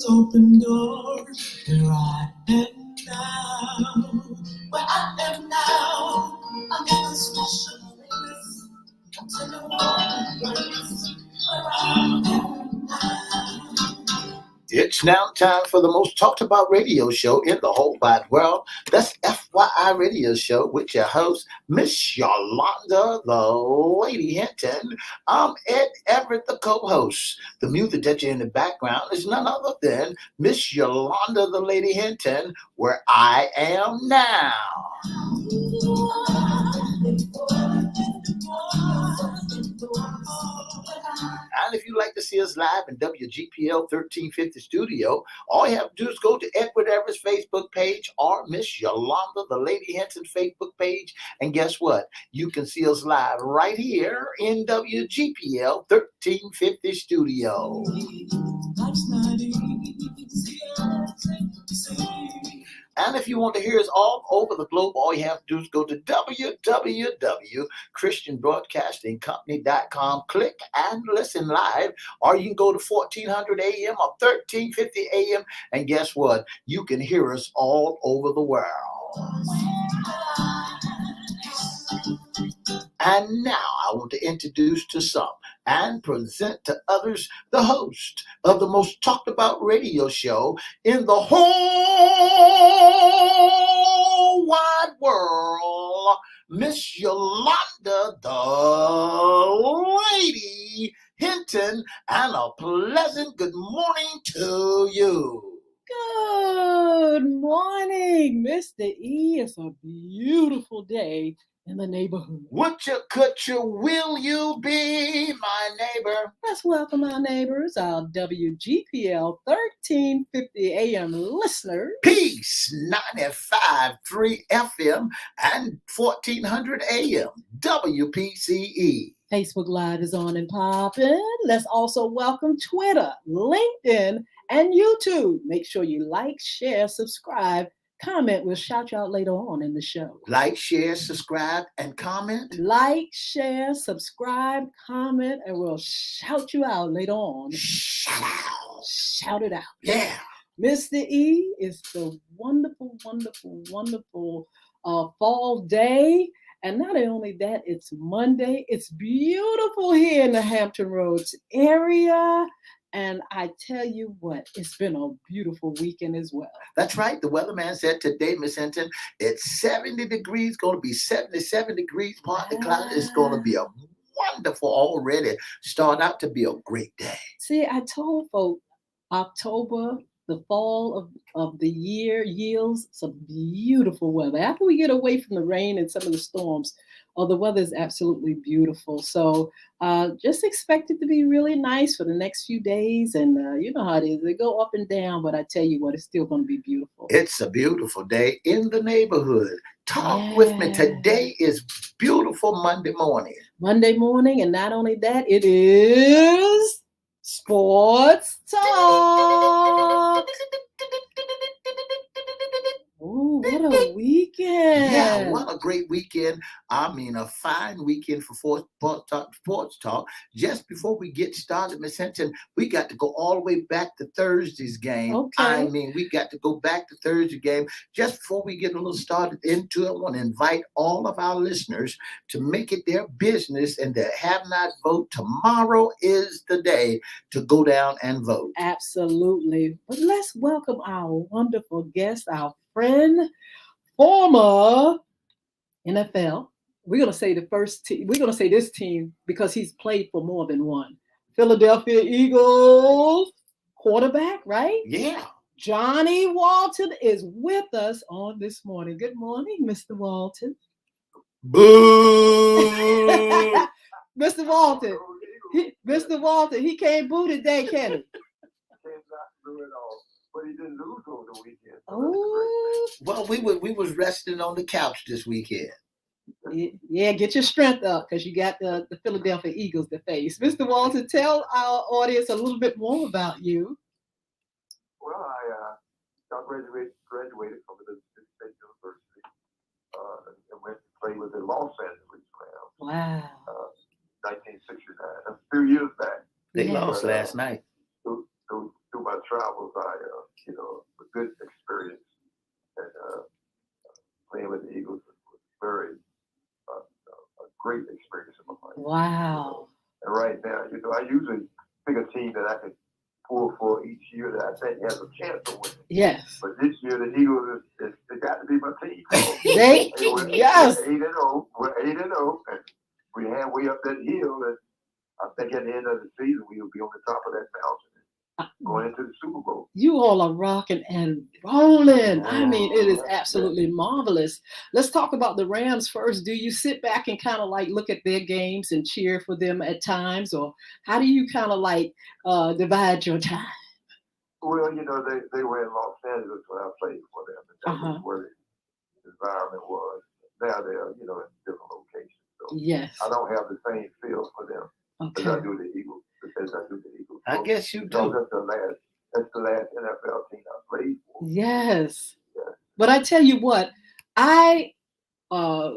open doors where I am now. Where I am now, I'm in a special place. I'm telling one place where I am now. It's now time for the most talked about radio show in the whole wide world. That's FYI Radio Show with your host, Miss Yolanda, the Lady Hinton. I'm Ed Everett, the co-host. The music that you're in the background is none other than Miss Yolanda, the Lady Hinton, where I am now. And if you'd like to see us live in WGPL 1350 studio, all you have to do is go to Edward Everett's Facebook page or Miss Yolanda, the Lady Hinton Facebook page. And guess what? You can see us live right here in WGPL 1350 studio. And if you want to hear us all over the globe, all you have to do is go to www.christianbroadcastingcompany.com, click and listen live, or you can go to 1400 AM or 1350 AM, and guess what? You can hear us all over the world. And now I want to introduce to some and present to others the host of the most talked about radio show in the whole wide world, Miss Yolanda, the Lady Hinton, and a pleasant good morning to you. Good morning, Mr. E. It's a beautiful day in the neighborhood. Would you, could you, will you be my neighbor? Let's welcome our neighbors, our WGPL 1350 AM listeners. Peace, 95.3 FM and 1400 AM, WPCE. Facebook Live is on and popping. Let's also welcome Twitter, LinkedIn, and YouTube. Make sure you like, share, subscribe, comment. We'll shout you out later on in the show. Like, share, subscribe, and comment. Like, share, subscribe, comment, and we'll shout you out later on. Shout out. Shout it out. Yeah. Mr. E, is the wonderful, wonderful, wonderful fall day. And not only that, it's Monday. It's beautiful here in the Hampton Roads area. And I tell you what, it's been a beautiful weekend as well. That's right. The weatherman said today, Miss Hinton, it's 70 degrees, going to be 77 degrees, partly cloudy. It's going to be a wonderful already. Start out to be a great day. See, I told folks, October, the fall of the year yields some beautiful weather. After we get away from the rain and some of the storms, the weather is absolutely beautiful. So just expect it to be really nice for the next few days. And you know how it is. They go up and down, but I tell you what, it's still going to be beautiful. It's a beautiful day in the neighborhood. Talk with me. Today is beautiful Monday morning. Monday morning, and not only that, it is Sports Talk. Oh, what a weekend. Yeah, what a great weekend. I mean, a fine weekend for sports talk. Just before we get started, Miss Hinton, we got to go all the way back to Thursday's game. Okay. I mean, we got to go back to Thursday's game. Just before we get a little started into it, I want to invite all of our listeners to make it their business and to have not vote. Tomorrow is the day to go down and vote. Absolutely. But let's welcome our wonderful guest, our friend, former NFL. We're going to say the first team. We're going to say this team because he's played for more than one. Philadelphia Eagles quarterback, right? Yeah. Johnny Walton is with us on this morning. Good morning, Mr. Walton. Boo! Mr. Walton. Mr. Walton, he can't boo today, can he? But he didn't lose over the weekend. So Oh, Well, we was resting on the couch this weekend. yeah, get your strength up because you got the Philadelphia Eagles to face. Mr. Walton, tell our audience a little bit more about you. Well, I graduated from the Mississippi State University and went to play with the Los Angeles Rams. Wow. 1969. That's a few years back. They lost last night. Through my travels, a good experience, and playing with the Eagles was very a great experience in my life. Wow. And right now, I usually pick a team that I can pull for each year that I think has a chance of winning. Yes. But this year, the Eagles, they got to be my team. Yes. We're 8-0. We're 8-0, and we halfway up that hill. And I think at the end of the season, we will be on the top of that mountain, going into the Super Bowl. You all are rocking and rolling. I mean, it is absolutely marvelous. Let's talk about the Rams first. Do you sit back and kind of like look at their games and cheer for them at times, or how do you kind of like divide your time? Well, they were in Los Angeles when I played for them, and that was where the environment was. Now they're, in different locations. So yes. I don't have the same feel for them as I do the Eagles. I guess you do. That's the last NFL team I played for. Yes. But I tell you what,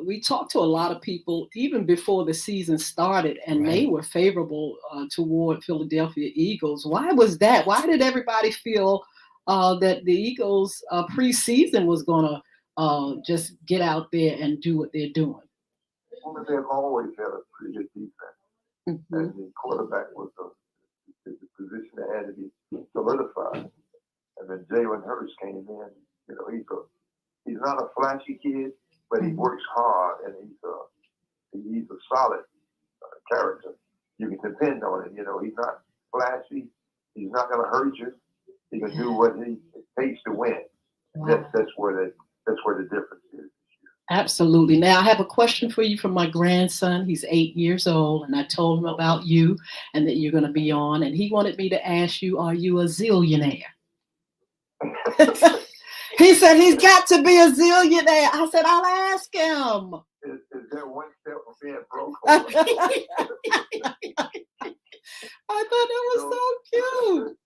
we talked to a lot of people even before the season started, and they were favorable toward Philadelphia Eagles. Why was that? Why did everybody feel that the Eagles preseason was going to just get out there and do what they're doing? Well, they've always had a pretty good defense, and the quarterback was the position that had to be solidified. And then Jalen Hurts came in. He's not a flashy kid, but he works hard, and he's a solid character. You can depend on him. He's not flashy. He's not going to hurt you. He can do what it takes to win. Wow. That's where the difference is. Absolutely. Now, I have a question for you from my grandson. He's 8 years old, and I told him about you and that you're going to be on. And he wanted me to ask you, are you a zillionaire? He said he's got to be a zillionaire. I said, I'll ask him. Is there one step from being broke? I thought that was so cute.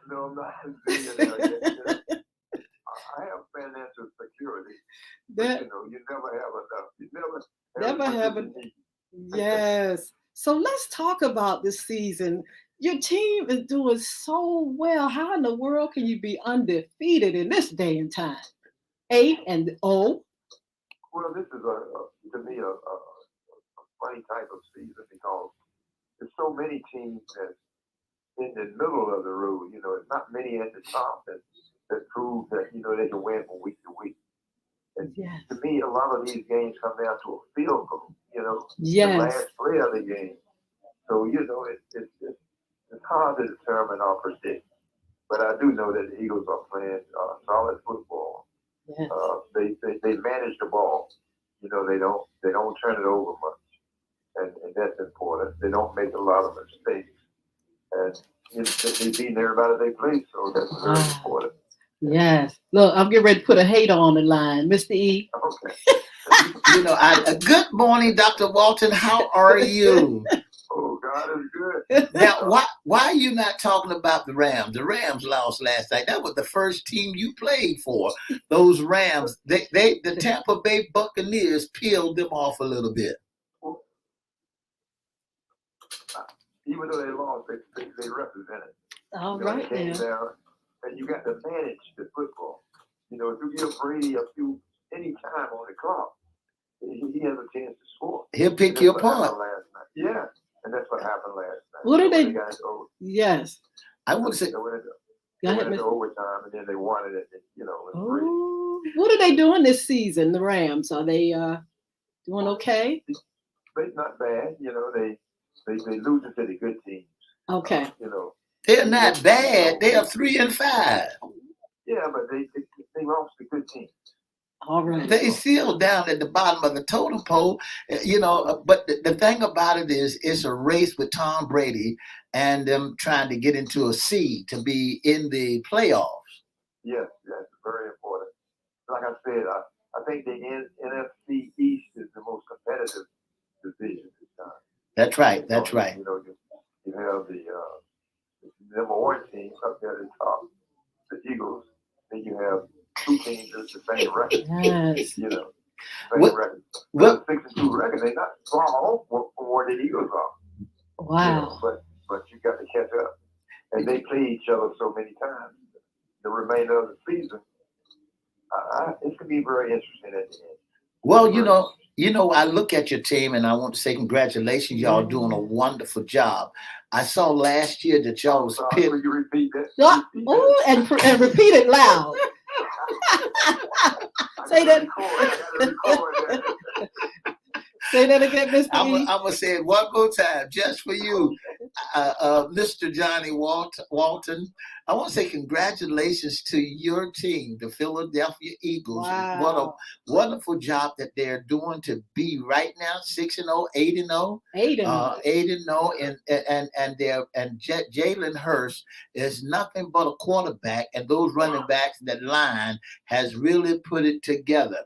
No, I'm not a zillionaire. I have financial security. But, you never have enough. You never have enough. Yes. So let's talk about this season. Your team is doing so well. How in the world can you be undefeated in this day and time? 8-0. Well, this is to me a funny type of season because there's so many teams that's in the middle of the road. It's not many at the top that prove that they can win from week to week. And to me, a lot of these games come down to a field goal. The last play of the game. So it's hard to determine or predict. But I do know that the Eagles are playing solid football. Yes. They manage the ball. They don't turn it over much, and that's important. They don't make a lot of mistakes, and they beat everybody they play. So that's very important. Yes. Look, I'm getting ready to put a hater on the line, Mr. E. Okay. Good morning, Dr. Walton. How are you? Oh, God is good. Now, why are you not talking about the Rams? The Rams lost last night. That was the first team you played for. Those Rams, the Tampa Bay Buccaneers peeled them off a little bit. Even though they lost, they represented. All right, then. And you got to manage the football. If you give Brady any time on the clock, he has a chance to score. He'll pick you apart. Yeah, and that's what happened last night. What did they? Yes. I want to say. They went into overtime, and then they won it. What are they doing this season? The Rams, are they doing okay? They're not bad. They lose to the good teams. Okay. They're not bad. They are 3-5. Yeah, but they lost to good teams. All right. They still down at the bottom of the totem pole, but the thing about it is it's a race with Tom Brady and them trying to get into a seed to be in the playoffs. Yes, that's very important. Like I said, I think the NFC East is the most competitive division this time. That's right. You have the number one team up there at the top, the Eagles. Then you have two teams with the same record. Yes. Same record. 6-2 record. They're not far off from where the Eagles are. Wow. But you got to catch up. And they play each other so many times. the remainder of the season, it could be very interesting at the end. Well, I look at your team and I want to say congratulations. Y'all doing a wonderful job. I saw last year that y'all was picked. Will you repeat that? Oh, and repeat it loud. Say that. Say that again, Mr. I'm gonna say it one more time, just for you, Mr. Johnny Walton. I want to say congratulations to your team, the Philadelphia Eagles. Wow. What a wonderful job that they're doing to be right now 6-0, 8-0, 8-0, and Jalen Hurst is nothing but a quarterback, and those running backs, that line has really put it together.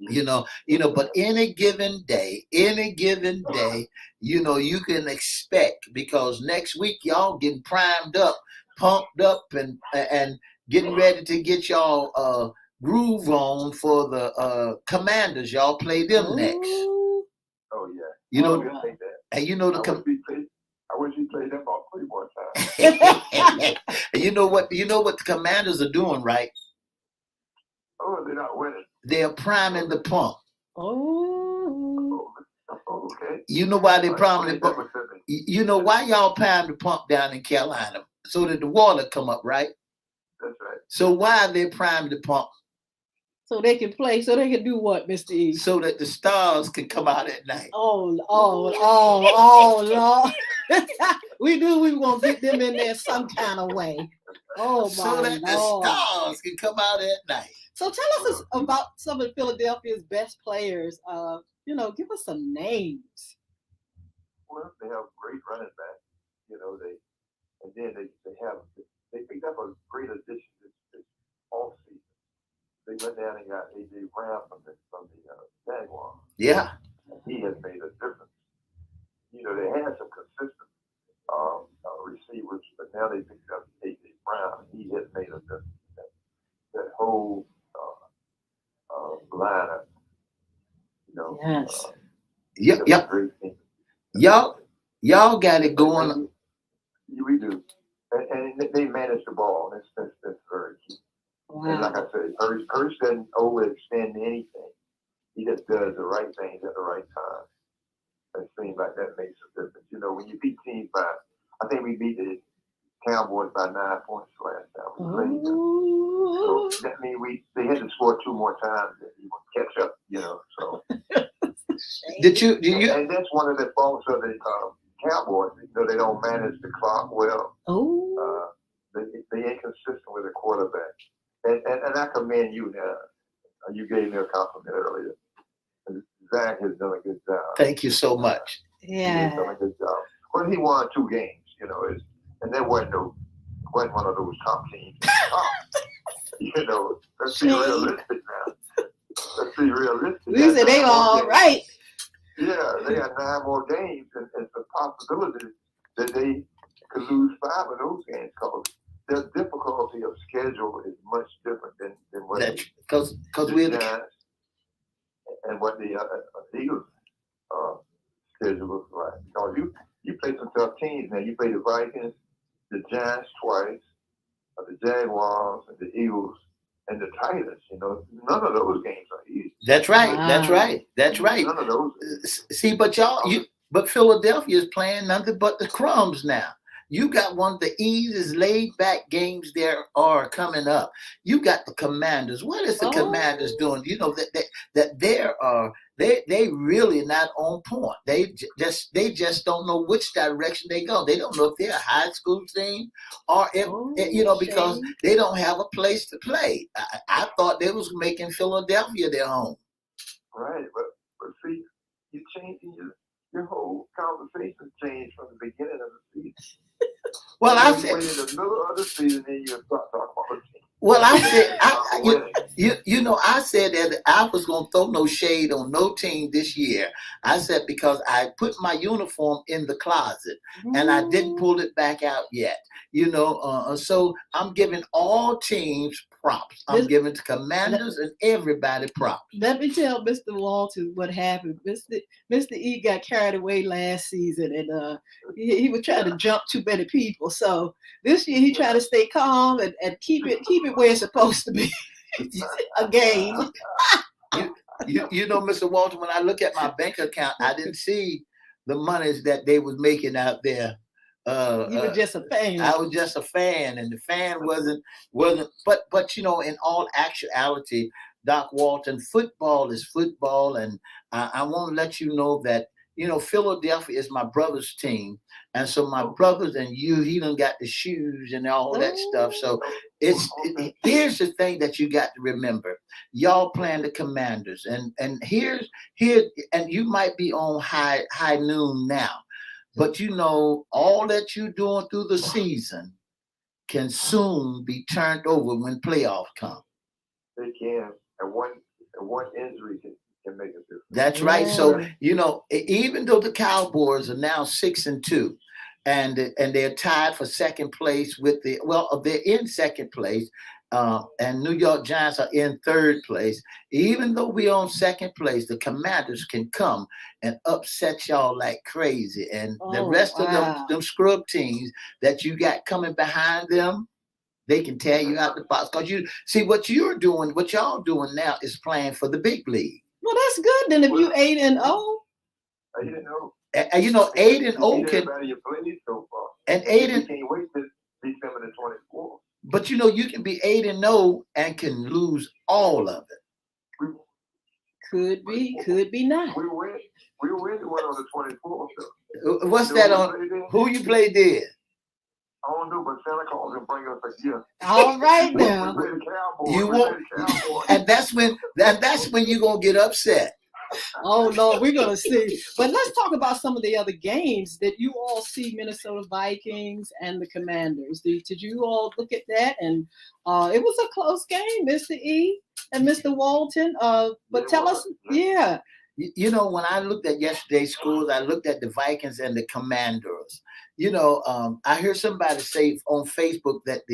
But any given day, you can expect, because next week y'all getting primed up, pumped up, and getting ready to get y'all groove on for the Commanders. Y'all play them next. Oh yeah. And I wish you played them all 3 more times. And you know what the Commanders are doing, right? Oh, they're not winning. They're priming the pump. Oh. Okay. You know why they priming the pump? You know why y'all prime the pump down in Carolina? So that the water come up, right? That's right. So why they prime the pump? So they can play. So they can do what, Mr. E? So that the stars can come out at night. Oh, Lord. We knew we were going to get them in there some kind of way. Oh, my So that the stars can come out at night. So tell us about some of Philadelphia's best players. Give us some names. Well, they have great running backs. They picked up a great addition this off season. They went down and got A.J. Brown from the Jaguars. Yeah. And he has made a difference. They had some consistent receivers, but now they picked up A.J. Brown, and he has made a difference. That whole lineup, Yes. Yep. Y'all got it going. We do. And they manage the ball. That's very key. Wow. And like I said, Hurst doesn't overextend anything. He just does the right things at the right time. It seems like that makes a difference. When you beat teams I think we beat the Cowboys by 9 points last time. So that means they had to score 2 more times and you would catch up, so. And that's one of the faults of the Cowboys. They don't manage the clock well. Oh. They inconsistent with the quarterback. And I commend you now. You gave me a compliment earlier. Zach has done a good job. Thank you so much. Yeah. He's done a good job. Well, he won 2 games, and there wasn't one of those top teams. Let's be realistic now. Let's be realistic. We said they all right. Yeah, they got 9 more games, and it's a possibility that they could lose 5 of those games because the difficulty of schedule is much different than what because we're the Giants and what the Eagles schedule looks like. Because you play some tough teams now. You play the Vikings, the Giants twice, the Jaguars, and the Eagles, and the Titans. None of those games are easy. That's right. Wow. That's right. None of those. See, but but Philadelphia is playing nothing but the crumbs now. You got one of the easiest laid back games there are coming up. You got the Commanders. What is the Commanders doing? That they really not on point. They just don't know which direction they go. They don't know if they're a high school team or if because they don't have a place to play. I thought they was making Philadelphia their home. Right, but see, you're changing your whole conversation changed from the beginning of the season. Well, I said in the middle of the season, then you start talking about the team. Well, I said, I said that I was going to throw no shade on no team this year. I said, because I put my uniform in the closet and I didn't pull it back out yet, so I'm giving all teams props. I'm giving to Commanders and everybody props. Let me tell Mr. Walton what happened. Mr. E got carried away last season, and he was trying to jump too many people. So this year he tried to stay calm and keep it where it's supposed to be. A game. You know, Mr. Walton, when I look at my bank account, I didn't see the monies that they was making out there. You were just a fan. I was just a fan, and the fan wasn't. But you know, in all actuality, Doc Walton, football is football, and I want to let you know that Philadelphia is my brother's team, and so my brothers and he done got the shoes and all that stuff. So here's the thing that you got to remember: y'all playing the Commanders, and here, and you might be on high noon now. But all that you're doing through the season can soon be turned over when playoffs come. They can. And one injury can make a difference. That's right. So, even though the Cowboys are now 6-2, and they're tied for second place they're in second place, and New York Giants are in third place. Even though we're on second place, the Commanders can come and upset y'all like crazy. And the rest of them scrub teams that you got coming behind them, they can tear you out the box. Because you see what y'all doing now is playing for the big league. Well, that's good then if you 8-0. 8-0. And 8-0 can. So far. And 8 and can't wait till December the 24th. But you can be 8-0 and can lose all of it. Could be not. We win the one on the 24th. What's that on? Who you play there? I don't know, but Santa Claus will bring us a gift. All right now. You won't, and that's when you're gonna get upset. Oh Lord, we're gonna see. But let's talk about some of the other games that you all see: Minnesota Vikings and the Commanders. Did you all look at that? And it was a close game, Mr. E and Mr. Walton. But tell us, yeah. When I looked at yesterday's scores, I looked at the Vikings and the Commanders. I heard somebody say on Facebook that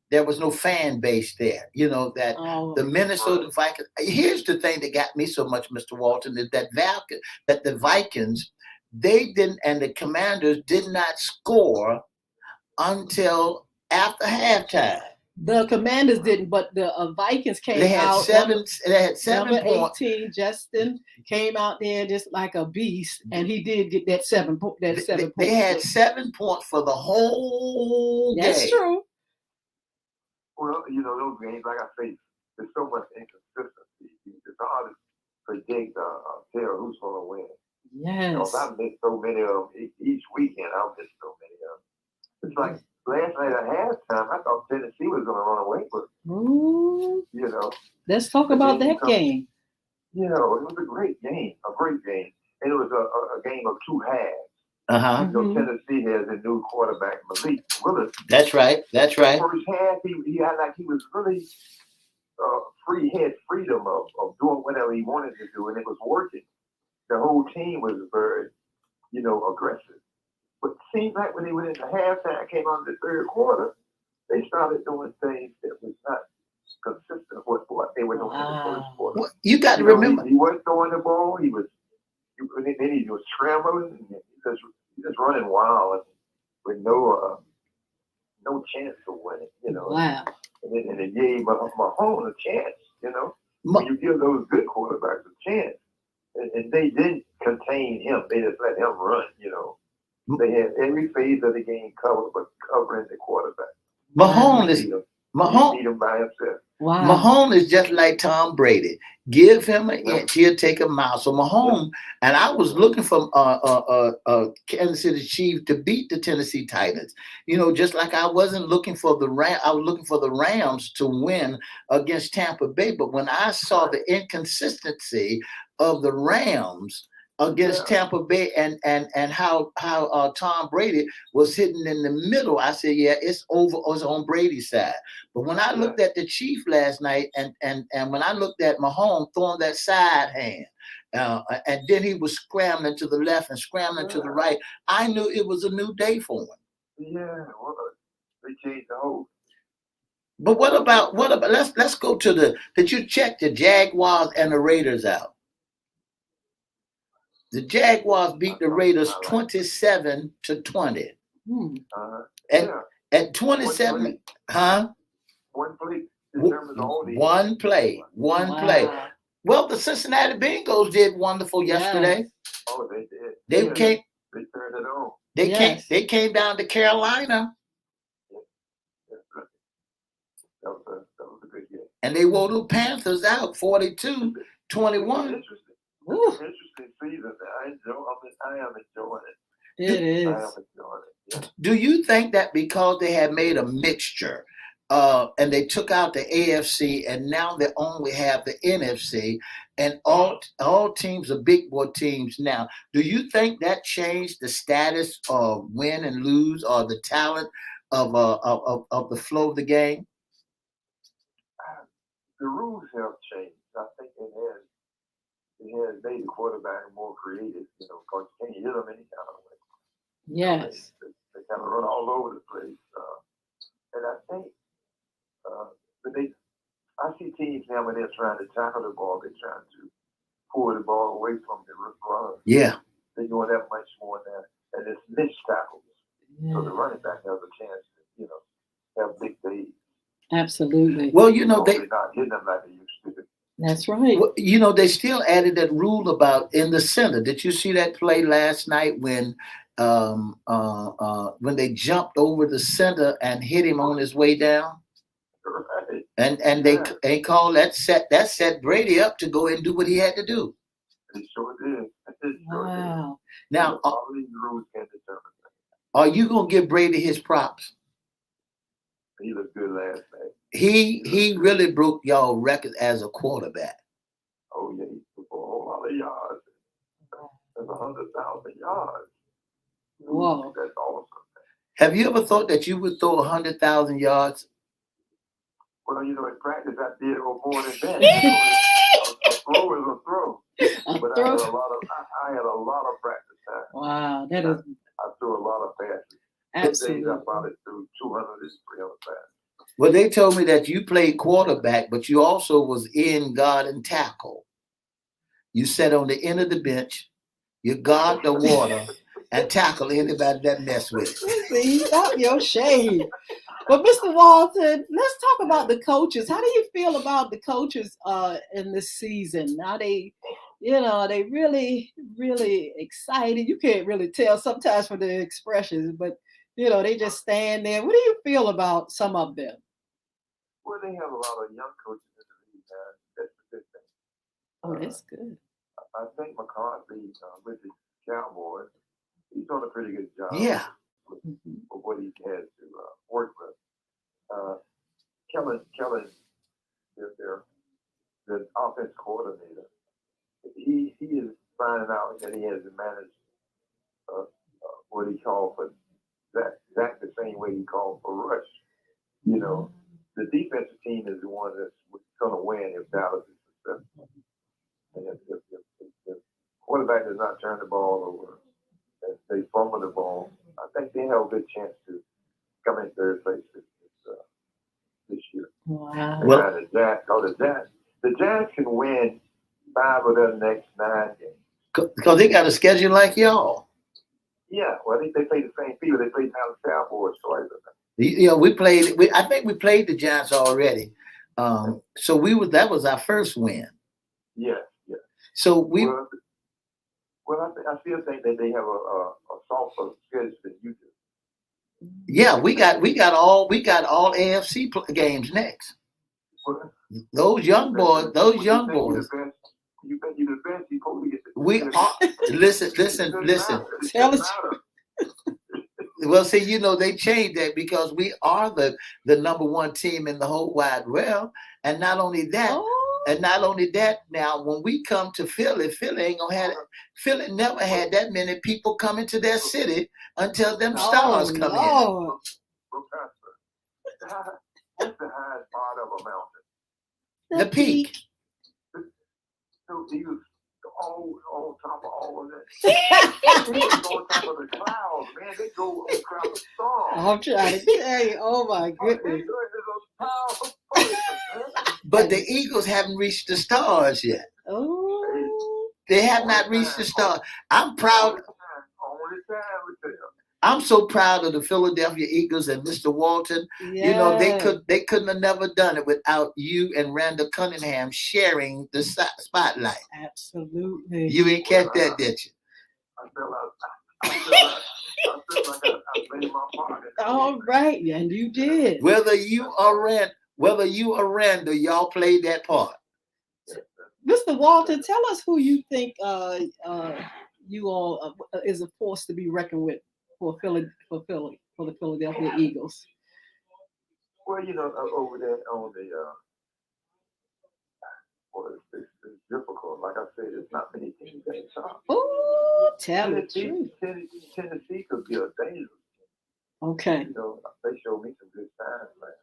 there was no fan base there. The Minnesota Vikings. Here's the thing that got me so much, Mr. Walton, is that the Vikings, they didn't, and the Commanders did not score until after halftime. The Commanders didn't, but the Vikings came out. They had 7 points. Number 18, Justin, came out there just like a beast, and he did get that 7 points. They had 7 points for the whole game. That's true. Well, those games, like I say, there's so much inconsistency. It's hard to predict, tell who's going to win. Yes. I missed so many of them each weekend. I missed so many of them. It's like last night at halftime, I thought Tennessee was going to run away with it. Ooh. Let's talk about that game. It was a great game, and it was a game of two halves. Tennessee has a new quarterback, Malik Willis. That's right. The first half, he had like he was really had freedom of doing whatever he wanted to do, and it was working. The whole team was very, aggressive. But it seemed like when they went into halftime, came on the third quarter, they started doing things that was not consistent with what they were doing in the first quarter. Well, you got to remember, he wasn't throwing the ball. He was scrambling. And he was running wild with no chance of winning. Wow. And it gave Mahomes a chance. When you give those good quarterbacks a chance, and they didn't contain him. They just let him run. They had every phase of the game covered, but covering the quarterback. Mahomes beat him by himself. Wow. Mahomes is just like Tom Brady. Give him an inch, he'll take a mile. So Mahomes, and I was looking for Kansas City Chiefs to beat the Tennessee Titans. Just like I wasn't looking for I was looking for the Rams to win against Tampa Bay. But when I saw the inconsistency of the Rams against Tampa Bay and how Tom Brady was hitting in the middle, I said, yeah, it's over. It's on Brady's side. But when I looked at the Chief last night and when I looked at Mahomes throwing that side hand, and then he was scrambling to the left and scrambling to the right, I knew it was a new day for him. Yeah, well, they changed the whole But what about let's go to did you check the Jaguars and the Raiders out? The Jaguars beat the Raiders 27-20. Hmm. At Yeah, at 27, huh? one play W- determines all the. One play. One play. Wow. Well, the Cincinnati Bengals did wonderful yesterday. Yes. Oh, they did. They Yeah, came they turned it on. Yes. they came down to Carolina Yeah, that was a good game. and they wore the Panthers out 42-21. Interesting. Ooh, Interesting season. I am enjoying it. it I am is. enjoying it. Yeah. Do you think that because they had made a mixture and they took out the AFC and now they only have the NFC and all teams are big boy teams now, do you think that changed the status of win and lose or the talent of the flow of the game? The rules have changed. I think it has made the quarterback more creative, because you can't hit them any kind of way. Yes. They kind of run all over the place. And I think but I see teams now when they're trying to tackle the ball, they're trying to pull the ball away from the run. Yeah. They're doing that much more now. And it's missed tackles. So the Yeah. running back has a chance to, have big days. Absolutely. Well, They're not hitting them like they used to. That's right. they still added that rule about in the center. Did you see that play last night when they jumped over the center and hit him on his way down? Right. And they called that set Brady up to go and do what he had to do. They sure did. They sure did. Wow. Now, All these rules can determine that. are you gonna give Brady his props? He looked good last night. He really broke y'all record as a quarterback. Oh yeah, he threw for a whole lot of yards. That's 100,000 yards. Whoa. That's awesome. Have you ever thought that you would throw 100,000 yards? Well, in practice I did more than that. A throw is a throw. But I had a lot of practice time. Wow, that is I threw a lot of passes. absolutely. Some days I probably threw 200 and 300 passes. Well, they told me that you played quarterback, but you also was in guard and tackle. You sat on the end of the bench, you guard the water, and tackle anybody that mess with it. See, stop your shade. But Mr. Walton, let's talk about the coaches. How do you feel about the coaches in this season? Now they really, really excited. You can't really tell sometimes from the expressions, but they just stand there. What do you feel about some of them? Well, they have a lot of young coaches in the league now. That's a good thing. Oh, that's good. I think McCarthy with the Cowboys, he's done a pretty good job. Yeah. With what he has to work with. Kellen, the offense coordinator, he is finding out that he has to manage what he called for Zach the same way he called for Rush. The defensive team is the one that's going to win if Dallas is successful. And if the quarterback does not turn the ball over, if they fumble the ball, I think they have a good chance to come in third place this year. Wow. Well, The Giants can win 5 of their next 9 games. because they got a schedule like y'all. Yeah, well, I think they play the same field. They played Dallas Cowboys twice. I think we played the Giants already. So that was our first win. Yeah. So I still think that they have a softer schedule than you do. yeah, we got all AFC games next. Well, Those young boys. You think you're the best. You probably get the We are. Listen. Tell us. Well, see, they changed that because we are the number one team in the whole wide world, and not only that. Now when we come to Philly ain't gonna have it. Philly never had that many people coming to their city until them stars come in. What's the highest part of a mountain? The peak. So he was on top of all of that. They go on top of the clouds, man. They go on top of stars. I'm trying to tell you. Oh my goodness. Powerful person, man. But the Eagles haven't reached the stars yet. Oh, They have not reached the stars. I'm proud. Only time with them. I'm so proud of the Philadelphia Eagles and Mr. Walton. yeah. You know, they couldn't have never done it without you and Randall Cunningham sharing the spotlight. Absolutely. You ain't catch that, did you? I feel like I played my part. All right, and you did. Whether you or Randall, y'all played that part. Mr. Walton, tell us who you think you all is a force to be reckoned with for the Philadelphia Eagles. Well, over there on the well, it's difficult. Like I said, there's not many teams at the top. Oh, tell the truth. Tennessee could be a dangerous. Okay. They showed me some good signs, man.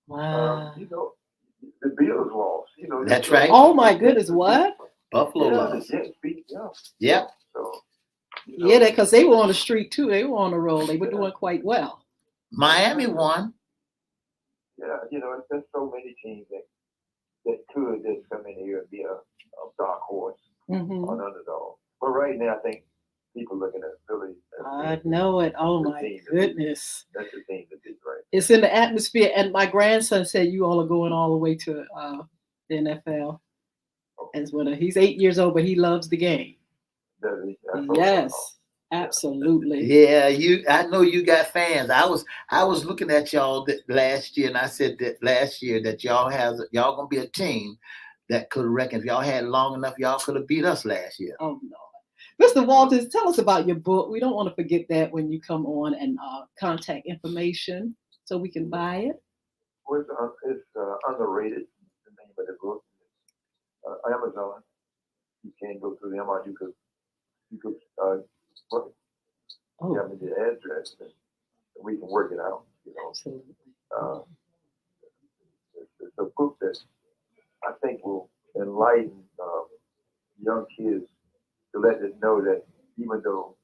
Wow. The Bills lost. That's right. Oh my goodness, what? Buffalo lost. The Jets beat them. Yep. So. Yeah, because they were on the street too. They were on the roll. They were doing quite well. Miami won. Yeah, there's so many teams that could just come in here and be a dark horse, an underdog. But right now, I think people looking at Philly. I know it. Oh my goodness. That's the team to beat, right? It's in the atmosphere. And my grandson said you all are going all the way to the NFL. As well. He's 8 years old, but he loves the game. Yes, absolutely. Yeah, I know you got fans. I was looking at y'all last year, and I said that last year that y'all gonna be a team that could reckon if y'all had long enough, y'all could have beat us last year. Oh no, Mr. Walters, tell us about your book. We don't want to forget that when you come on, and contact information so we can buy it. Well, it's underrated. The name of the book, Amazon. You can't go through them, or you could book it. Oh. Give me the address, and we can work it out. Absolutely. It's a book that I think will enlighten young kids to let them know that even though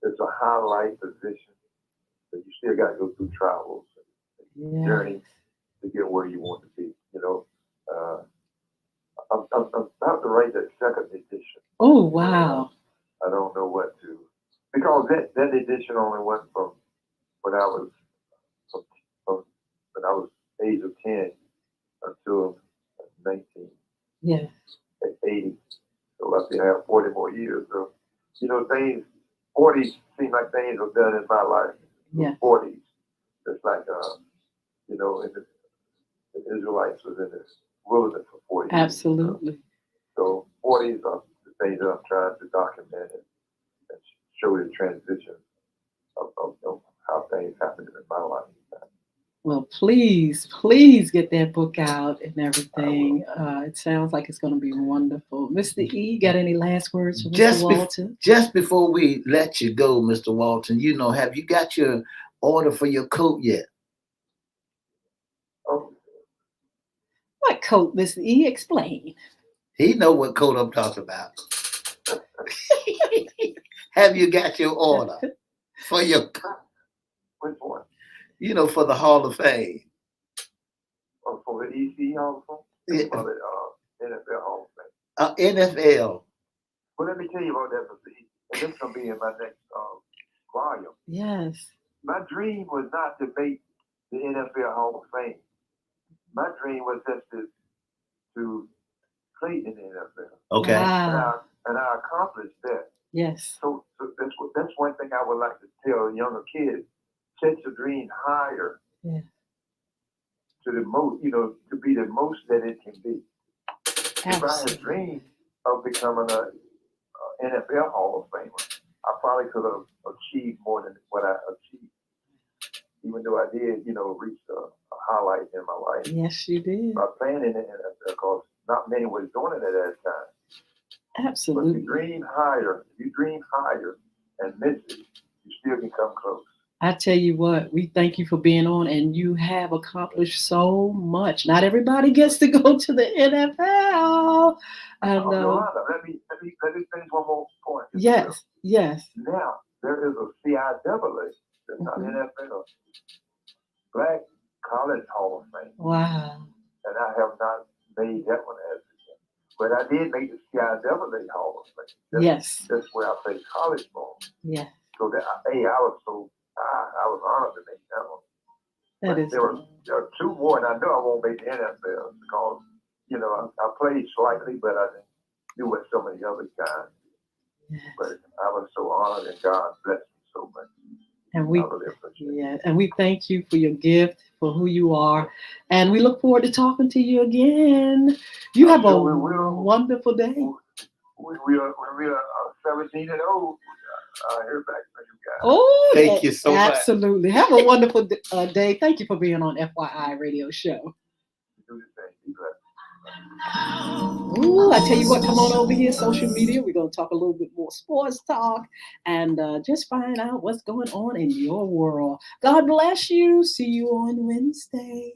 it's a highlight position, that you still got to go through trials and journey to get where you want to be. I'm about to write that second edition. Oh wow! I don't know what to, because that edition only went from when I was age of 10 until 19. Yeah. At 80. So I still have 40 more years. So, 40 seem like things are done in my life. Yeah. 40s. It's like, the Israelites was in this wilderness for 40 years. Absolutely. So 40s are the things that I'm trying to document and show the transition of how things happen in my life. Well, please get that book out and everything. It sounds like it's going to be wonderful. Mr. E, got any last words for Mr. Walton? Just before we let you go, Mr. Walton, have you got your order for your coat yet? Oh. What coat, Mr. E? Explain. He know what coat I'm talking about. Have you got your order for your coat? Which one? For the Hall of Fame. Oh, for the EC Hall of Fame? Yeah. For the NFL Hall of Fame. NFL. Well, let me tell you about that, Mr. E. And this is going to be in my next volume. Yes. My dream was not to make the NFL Hall of Fame. My dream was just to play in the NFL. Okay. Wow. And I accomplished that. Yes. So that's one thing I would like to tell younger kids. Set your dream higher. Yeah. To the most, to be the most that it can be. Absolutely. If I had dreamed of becoming a NFL Hall of Famer, I probably could have achieved more than what I achieved. Even though I did, reach a highlight in my life. Yes, you did. By playing in the NFL, because not many was doing it at that time. Absolutely. But if you dream higher and miss it, you still can come close. I tell you what, we thank you for being on, and you have accomplished so much. Not everybody gets to go to the NFL. And Yolanda, let me finish one more point. Yes. Now there is a CIAA, that's not NFL, Black College Hall did make the Sky Devil Day Hall of Fame. Yes. That's where I played college ball. Yeah. So that I was so I was honored to make that one. That But is. there were two more, and I know I won't make the NFL because I played slightly, but I didn't do what so many other guys did. Yes. But I was so honored, and God blessed me so much. And we, I really appreciate it. yeah, and we thank you for your gift, for who you are, and we look forward to talking to you again. You have a wonderful day. We are 17 and old. I hear back from you guys. Oh, Thank you so much. absolutely. Have a wonderful day. Thank you for being on FYI Radio Show. Do the same. Be blessed. Ooh, I tell you what, come on over here, social media. We're going to talk a little bit more sports talk and just find out what's going on in your world. God bless you. See you on Wednesday.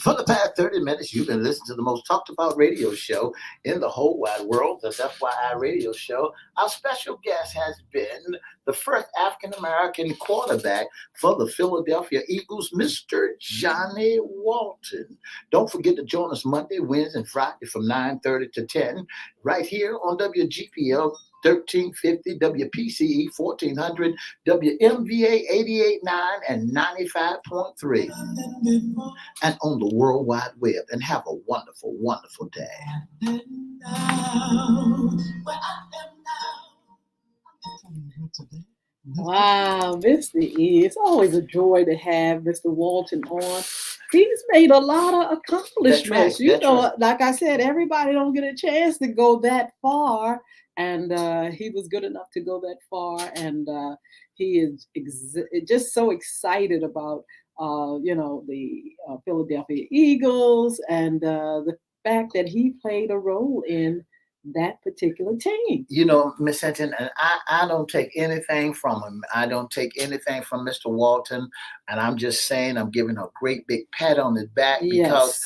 For the past 30 minutes, you've been listening to the most talked about radio show in the whole wide world, the FYI Radio Show. Our special guest has been the first African-American quarterback for the Philadelphia Eagles, Mr. Johnny Walton. Don't forget to join us Monday, Wednesday, and Friday from 9:30 to 10 right here on WGPL 1350, WPCE 1400, WMVA 88.9 and 95.3, and on the World Wide Web. And have a wonderful, wonderful day. Wow, Mr. E. It's always a joy to have Mr. Walton on. He's made a lot of accomplishments. That's right. Like I said, everybody don't get a chance to go that far. And he was good enough to go that far. And he is just so excited about, the Philadelphia Eagles and the fact that he played a role in that particular team. Miss Hinton, and I don't take anything from him. I don't take anything from Mr. Walton. And I'm just saying, I'm giving a great big pat on his back because,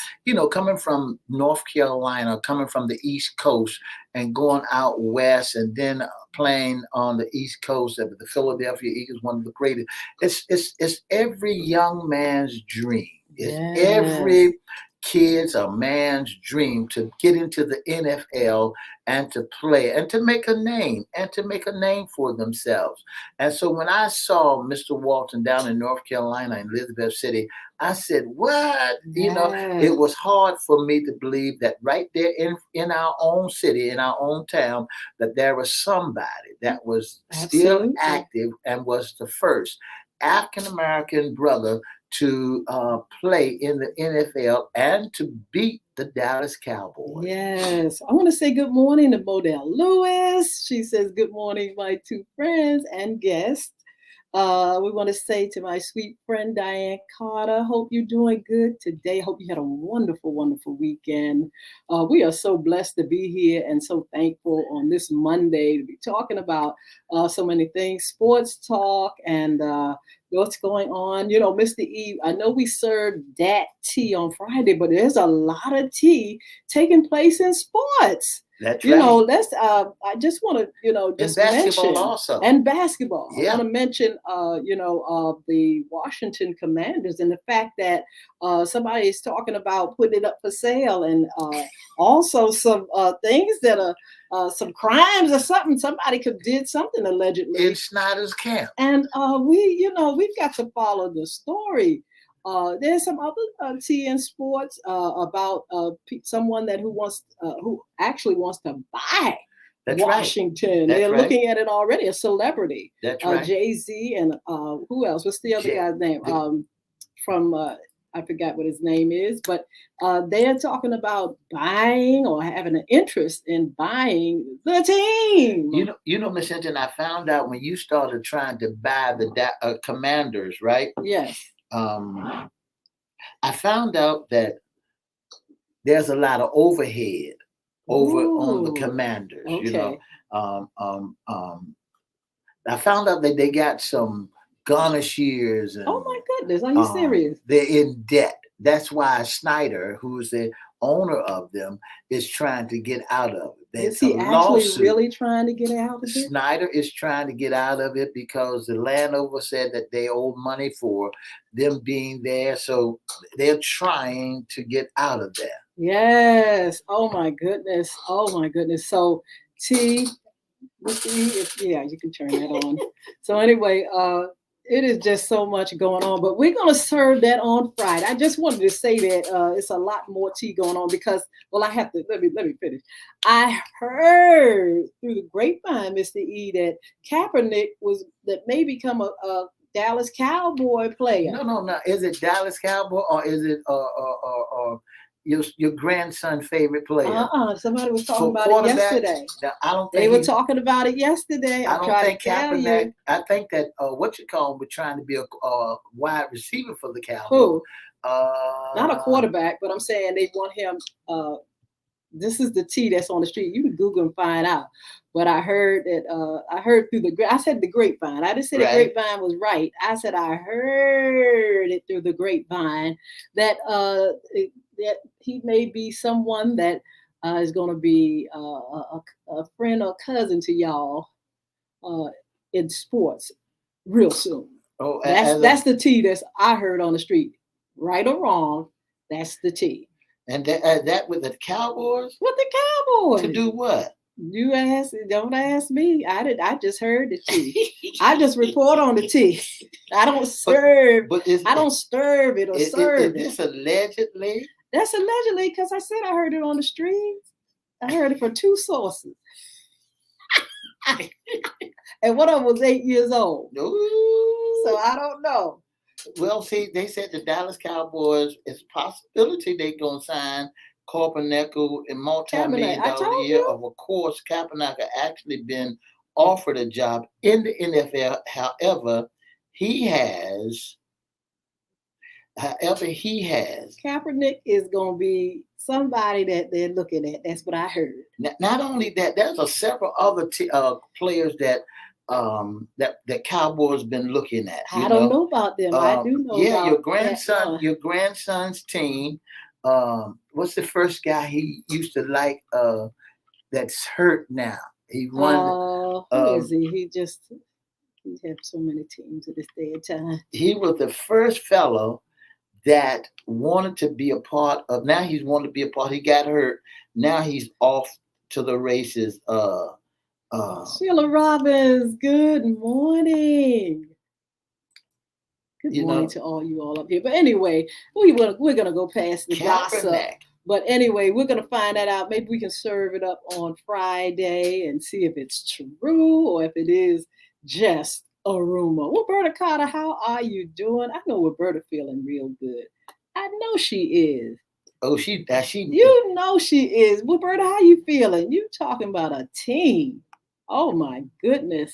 coming from North Carolina, coming from the East Coast and going out west and then playing on the East Coast of the Philadelphia Eagles, one of the greatest. It's every young man's dream. It's every kid's a man's dream to get into the NFL and to play and to make a name for themselves. And so when I saw Mr. Walton down in North Carolina in Elizabeth City, I said, what? It was hard for me to believe that right there in our own city, in our own town, that there was somebody that was still active and was the first African-American brother to play in the NFL and to beat the Dallas Cowboys. Yes. I want to say good morning to Modell Lewis. She says, good morning, my two friends and guests. We want to say to my sweet friend, Diane Carter, hope you're doing good today. Hope you had a wonderful, wonderful weekend. We are so blessed to be here and so thankful on this Monday to be talking about so many things, sports talk and what's going on. Mr. E, I know we served that tea on Friday, but there's a lot of tea taking place in sports. That's right. Let's. I just want to, just and basketball mention also. And basketball. Yeah. I want to mention, the Washington Commanders and the fact that somebody is talking about putting it up for sale, and also some things that are some crimes or something. Somebody did something allegedly in Snyder's camp, and we've got to follow the story. There's some other tea in sports about someone who actually wants to buy Washington. Right. They're looking at it already. A celebrity. That's right. Jay-Z and who else? What's the other guy's name? From I forgot what his name is, but they're talking about buying or having an interest in buying the team. Miss Hinton, I found out when you started trying to buy the Commanders, right? Yes. I found out that there's a lot of overhead over on the Commanders. Okay. I found out that they got some garnishes. And, oh my goodness, are you serious? They're in debt. That's why Snyder, who's the owner of them, is trying to get out of it. Is he actually really trying to get out of it? Snyder is trying to get out of it because the landowner said that they owe money for them being there. So they're trying to get out of there. Yes. Oh my goodness. Oh my goodness. So T with the yeah, you can turn that on. So anyway, it is just so much going on, but we're gonna serve that on Friday. I just wanted to say that it's a lot more tea going on because, well, I have to let me finish. I heard through the grapevine, Mr. E, that Kaepernick that may become a Dallas Cowboy player. No, no, no. Is it Dallas Cowboy or is it your grandson's favorite player Somebody was talking for about it quarterback? yesterday. Now, I don't They think were talking about it yesterday. I I'm don't trying think to tell Kaepernick. you. I think that what you call we're trying to be a wide receiver for the Cowboys. Who? Not a Uh, quarterback, but I'm saying they want him. This is the tea that's on the street. You can Google and find out. But I heard that. I heard through I said the grapevine. I didn't say the Right. grapevine was right. I said I heard it through the grapevine that that he may be someone that is going to be a friend or cousin to y'all uh, in sports real soon. Oh, That's the tea that's I heard on the street. Right or wrong, that's the tea. and that with the Cowboys What the Cowboys? to do what? You don't ask me. I just heard the tea. I just report on the tea. I don't serve. But I don't serve it or serve it. Is this allegedly? That's allegedly because I said I heard it on the streets. I heard it from two sources. And one of them was 8 years old. Ooh. So I don't know. Well, see, they said the Dallas Cowboys, it's a possibility they're going to sign Kaepernick in multi-million dollar a year. Of course, Kaepernick actually been offered a job in the NFL. However, he has. Kaepernick is going to be somebody that they're looking at. That's what I heard. Not only that, there's several other players that that Cowboys been looking at. I don't know about them. I do know. Yeah, about your grandson's team. What's the first guy he used to like? That's hurt now. He won. Who is he? He has so many teams at this day and time. He was the first fellow that wanted to be a part of. Now he's wanted to be a part. He got hurt. Now he's off to the races. Sheila Robbins, good morning. Good morning to all you all up here. But anyway, we're gonna go past the gossip. But anyway, we're gonna find that out. Maybe we can serve it up on Friday and see if it's true or if it is just a rumor. Roberta Carter, how are you doing? I know Roberta feeling real good. I know she is. Oh, she. You know she is. Roberta, how you feeling? You talking about a team? Oh my goodness,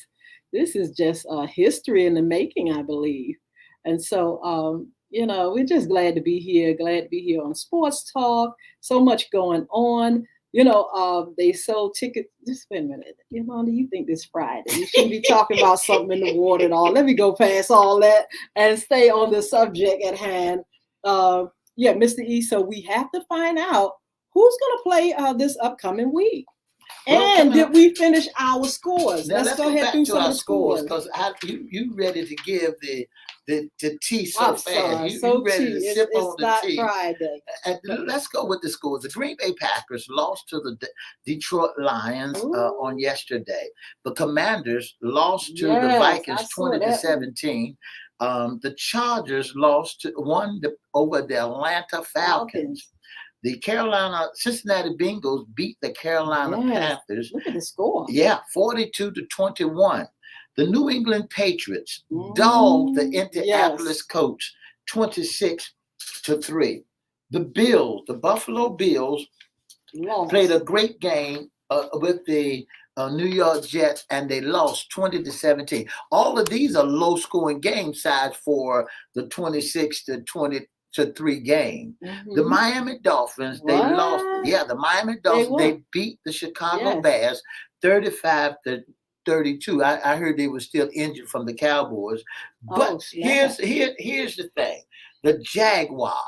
this is just history in the making, I believe. And so, we're just glad to be here. Glad to be here on Sports Talk. So much going on. They sold tickets. Just wait a minute. Yolanda, you think this Friday? You shouldn't be talking about something in the water at all. Let me go past all that and stay on the subject at hand. Yeah, Mr. E. So we have to find out who's going to play this upcoming week. And did we finish our scores? Now, let's go ahead through some of the scores because you ready to give the tea so I'm fast. Sorry, you ready to sip on the tea. It's not Friday. Let's go with the scores. The Green Bay Packers lost to the Detroit Lions on yesterday. The Commanders lost to the Vikings 20-17. The Chargers won over the Atlanta Falcons. The Cincinnati Bengals beat the Carolina Panthers. Look at the score. Yeah, 42-21. The New England Patriots dogged the Indianapolis Colts 26-3. The Buffalo Bills played a great game with the New York Jets, and they lost 20-17. All of these are low-scoring game sides for the 26-23 game. Mm-hmm. The Miami Dolphins, they lost. Yeah, the Miami Dolphins, they beat the Chicago Bears 35-32. I heard they were still injured from the Cowboys. But here's the thing. The Jaguars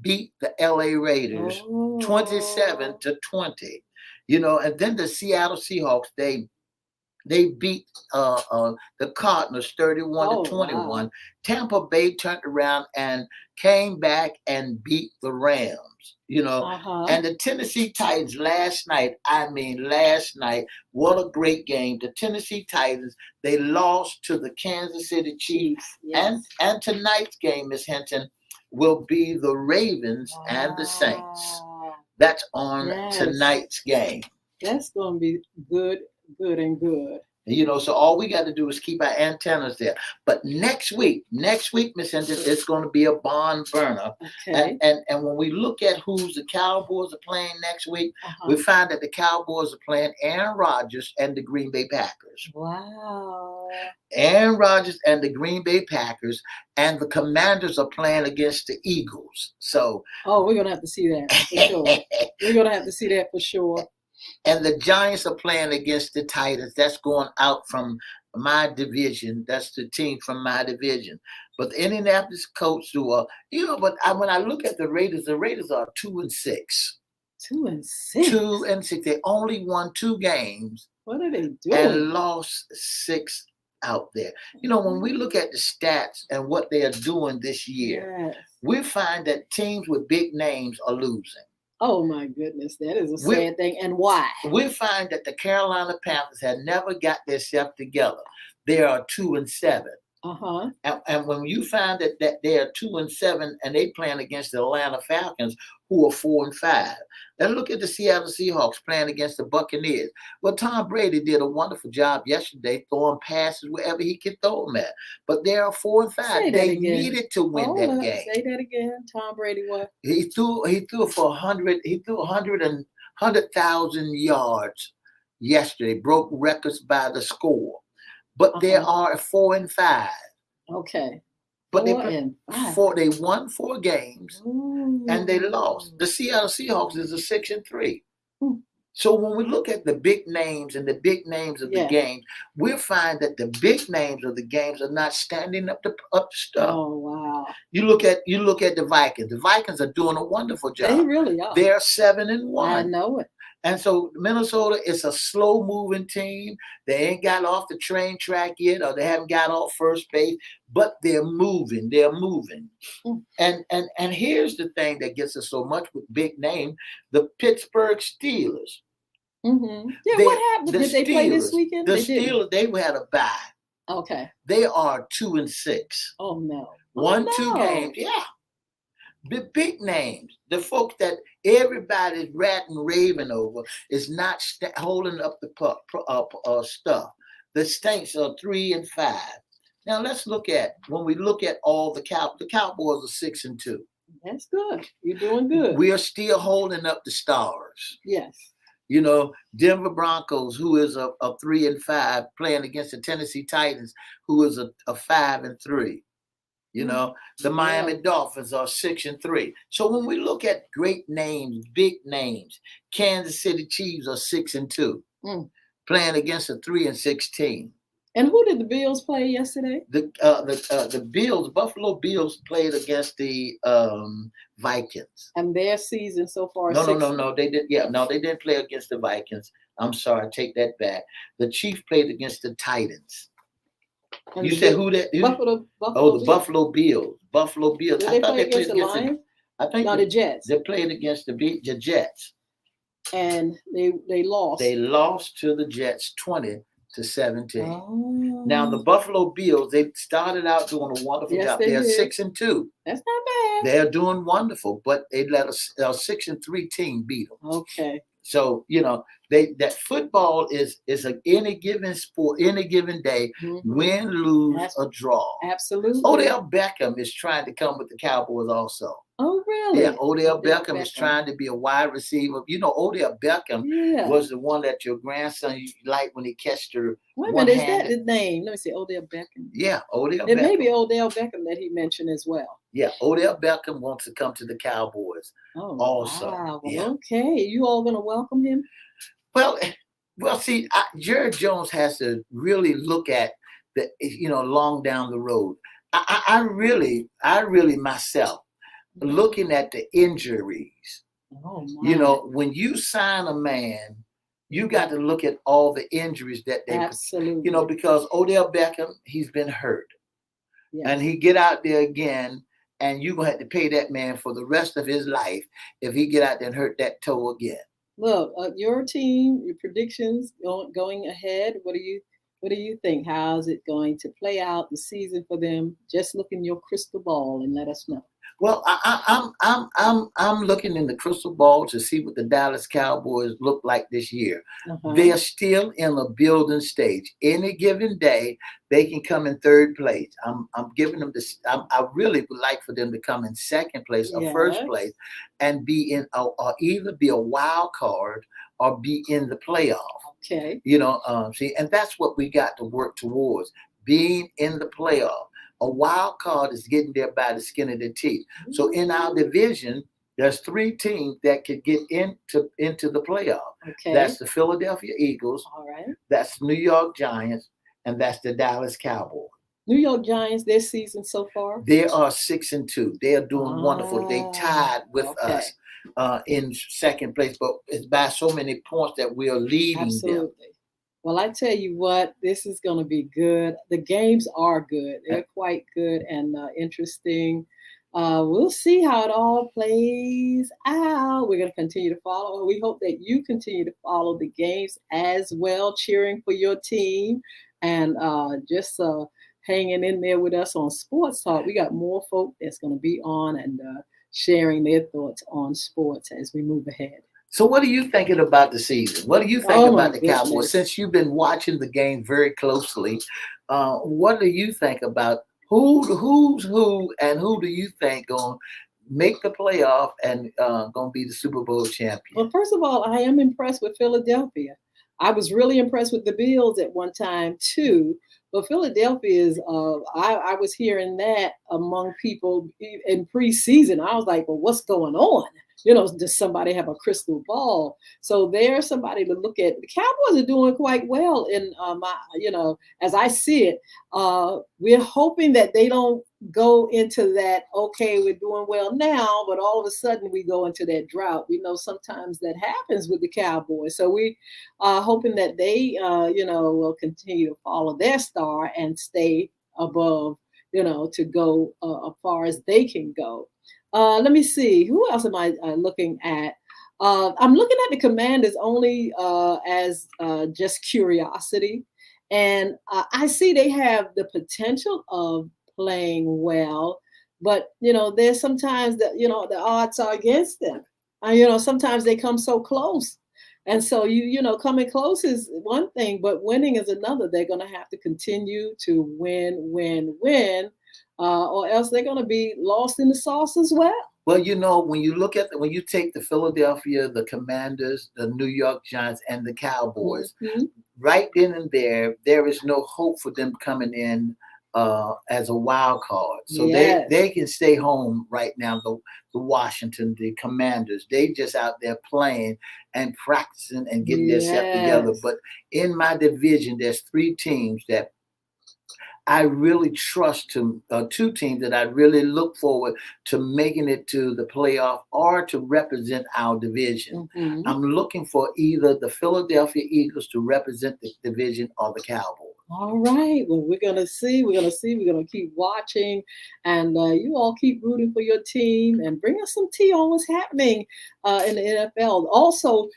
beat the LA Raiders 27-20. And then the Seattle Seahawks, they beat the Cardinals 31-21. Wow. Tampa Bay turned around and came back and beat the Rams. Uh-huh. And the Tennessee Titans last night, what a great game. The Tennessee Titans, they lost to the Kansas City Chiefs. Yes. And tonight's game, Miss Hinton, will be the Ravens and the Saints. Wow. That's on Yes. tonight's game. That's going to be good and good. So all we got to do is keep our antennas there. But next week, Miss Hinton, it's going to be a barn burner. Okay. And when we look at who the Cowboys are playing next week, we find that the Cowboys are playing Aaron Rodgers and the Green Bay Packers. Wow. Aaron Rodgers and the Green Bay Packers, and the Commanders are playing against the Eagles. So, we're going to have to see that for sure. We're going to have to see that for sure. And the Giants are playing against the Titans. That's going out from my division. That's the team from my division. But the Indianapolis Colts when I look at the Raiders are 2-6. 2-6. 2-6. They only won 2 games. What are they doing? And lost 6 out there. When we look at the stats and what they are doing this year, we find that teams with big names are losing. Oh my goodness, that is a sad thing. And why? We find that the Carolina Panthers had never got themselves together. They are 2-7. Uh-huh. And when you find that they are 2-7 and they playing against the Atlanta Falcons, who are 4-5. Then look at the Seattle Seahawks playing against the Buccaneers. Well, Tom Brady did a wonderful job yesterday throwing passes wherever he could throw them at. But they are 4-5. They needed to win that game. Say that again. Tom Brady what? He threw for 100. He threw 100,000 yards yesterday. Broke records by the score. But they are 4-5. Okay. But they won 4 games. Ooh. And they lost. The Seattle Seahawks is a 6-3. So when we look at the big names and the big names of the games, we'll find that the big names of the games are not standing up to stuff. Oh wow! You look at the Vikings. The Vikings are doing a wonderful job. They really are. They're 7-1. I know it. And so Minnesota is a slow-moving team. They ain't got off the train track yet, or they haven't got off first base, but they're moving. They're moving. And here's the thing that gets us so much with big name: the Pittsburgh Steelers. Mm-hmm. Yeah, what happened? Did they play this weekend? The Steelers, they had a bye. Okay. They are 2-6. Oh no. 2 games. Yeah. The big names, the folks that everybody's ratting raving over, is not holding up the stuff. The Saints are 3-5. Now let's look at when we look at all the Cowboys are 6-2. That's good. You're doing good. We are still holding up the stars. Yes. Denver Broncos, who is a 3-5, playing against the Tennessee Titans, who is a 5-3. The Miami Dolphins are 6-3. So when we look at great names, big names, Kansas City Chiefs are 6-2, playing against a 3-6 team. And who did the Bills play yesterday? The Bills, Buffalo Bills, played against the Vikings. And their season so far. No. They did. Yeah, no, they didn't play against the Vikings. I'm sorry, take that back. The Chiefs played against the Titans. And you said who that? Buffalo the Buffalo Bills. Buffalo Bills. Did they play against the Lions? The Jets. They played against the Jets. And they lost. They lost to the Jets 20-17. Oh. Now the Buffalo Bills, they started out doing a wonderful job. They're 6-2. That's not bad. They're doing wonderful, but they let a 6-3 team beat them. Okay. So that football is any given sport, any given day, win, lose, or draw. Absolutely. Odell Beckham is trying to come with the Cowboys also. Oh, really? Yeah, Odell Beckham is trying to be a wide receiver. Odell Beckham was the one that your grandson liked when he catched her. Wait a minute, is that his name? Let me see, Odell Beckham. Yeah, Odell Beckham. It may be Odell Beckham that he mentioned as well. Yeah, Odell Beckham wants to come to the Cowboys also. Wow. Well, okay. You all going to welcome him? Well, see, Jerry Jones has to really look at the, long down the road. I really myself, looking at the injuries. Oh, my. When you sign a man, you got to look at all the injuries that they, absolutely, because Odell Beckham, he's been hurt, and he get out there again, and you're gonna have to pay that man for the rest of his life if he get out there and hurt that toe again. Look, your team, your predictions going ahead. What do you think? How's it going to play out the season for them? Just look in your crystal ball and let us know. Well, I'm looking in the crystal ball to see what the Dallas Cowboys look like this year. Uh-huh. They're still in a building stage. Any given day, they can come in third place. I'm giving them this. I really would like for them to come in second place or first Yes. place, and be in or either be a wild card or be in the playoff. Okay. See, and that's what we got to work towards, being in the playoff. A wild card is getting there by the skin of the teeth. So in our division, there's 3 teams that could get into the playoff. Okay. That's the Philadelphia Eagles, All right. that's New York Giants, and that's the Dallas Cowboys. New York Giants, their season so far? They are 6-2. They are doing wonderful. They tied with us in second place, but it's by so many points that we are leading them. Well, I tell you what, this is going to be good. The games are good. They're quite good and interesting. We'll see how it all plays out. We're going to continue to follow. We hope that you continue to follow the games as well, cheering for your team and just hanging in there with us on Sports Talk. We got more folk that's going to be on and sharing their thoughts on sports as we move ahead. So what are you thinking about the season? What do you think about the Cowboys? Since you've been watching the game very closely, what do you think about who's who, and who do you think going to make the playoff and going to be the Super Bowl champion? Well, first of all, I am impressed with Philadelphia. I was really impressed with the Bills at one time too. But Philadelphia is, I was hearing that among people in preseason. I was like, well, what's going on? Does somebody have a crystal ball? So there's somebody to look at. The Cowboys are doing quite well in as I see it. We're hoping that they don't go into that, okay, we're doing well now, but all of a sudden we go into that drought. We know sometimes that happens with the Cowboys. So we are hoping that they, will continue to follow their star and stay above, to go as far as they can go. Let me see. Who else am I looking at? I'm looking at the Commanders only as just curiosity. And I see they have the potential of playing well. But, there's sometimes that, the odds are against them. Sometimes they come so close. And so, coming close is one thing, but winning is another. They're going to have to continue to win, or else they're going to be lost in the sauce as well. Well, when you look at when you take the Philadelphia, the Commanders, the New York Giants, and the Cowboys, right then and there is no hope for them coming in as a wild card. So they can stay home right now. The Washington, the Commanders, they just out there playing and practicing and getting themselves together. But in my division, there's 3 teams that I really trust 2 teams that I really look forward to making it to the playoff or to represent our division. I'm looking for either the Philadelphia Eagles to represent the division or the Cowboys. All right. Well, we're going to see. We're going to keep watching. And you all keep rooting for your team and bring us some tea on what's happening in the NFL. Also,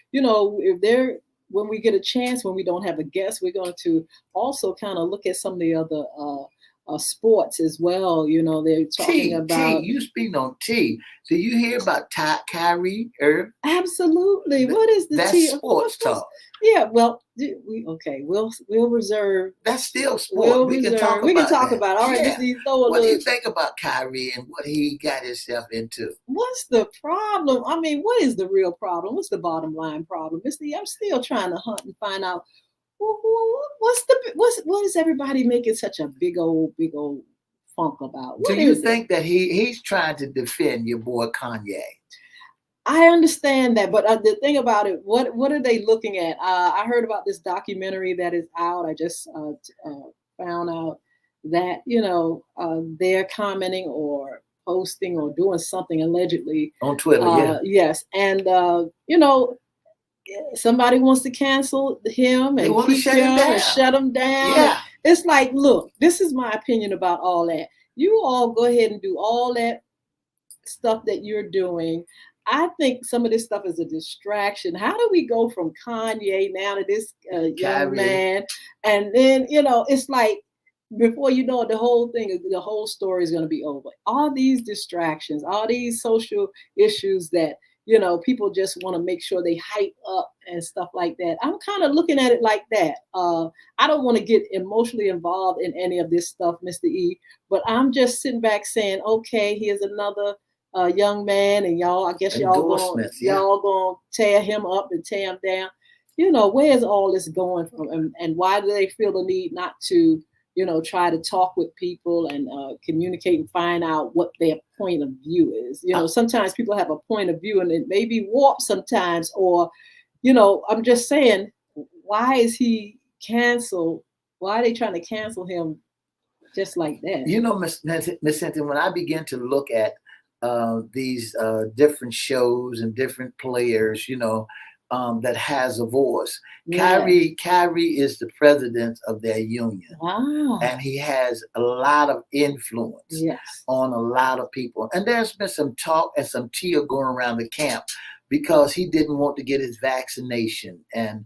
when we get a chance, when we don't have a guest, we're going to also kind of look at some of the other sports as well. They're talking about. You speaking on T. Do you hear about Kyrie Irving? Absolutely. What is the T? That's sports talk. Yeah. Well, we'll reserve. That's still sport. We can talk about. All right. Yeah. What do you think about Kyrie and what he got himself into? What's the problem? I mean, what is the real problem? What's the bottom line problem? I'm still trying to hunt and find out. What is everybody making such a big old funk about? Do you think that he's trying to defend your boy Kanye? I understand that, but the thing about it, what are they looking at? I heard about this documentary that is out. I just found out that they're commenting or posting or doing something allegedly on Twitter. Yes, and somebody wants to cancel him and keep him and shut him down. Yeah. It's like, look, this is my opinion about all that. You all go ahead and do all that stuff that you're doing. I think some of this stuff is a distraction. How do we go from Kanye now to this young Kyrie. man? And then, you know, it's like before you know it, the whole story is going to be over. All these distractions, all these social issues that, you know, people just want to make sure they hype up and stuff like that. I'm kind of looking at it like that. I don't want to get emotionally involved in any of this stuff, Mr. E, but I'm just sitting back saying, okay, here's another young man, and y'all, I guess Endorsements, yeah. y'all gonna tear him up and tear him down. You know, where's all this going from, and why do they feel the need not to, you know, try to talk with people and communicate and find out what their point of view is? You know, sometimes people have a point of view and it may be warped sometimes, or, you know, I'm just saying, why is he canceled? Why are they trying to cancel him just like that? You know, Miss Hinton, when I begin to look at these different shows and different players, you know, that has a voice. Yeah. Kyrie is the president of their union. Wow. And he has a lot of influence Yes. on a lot of people. And there's been some talk and some tear going around the camp because he didn't want to get his vaccination, and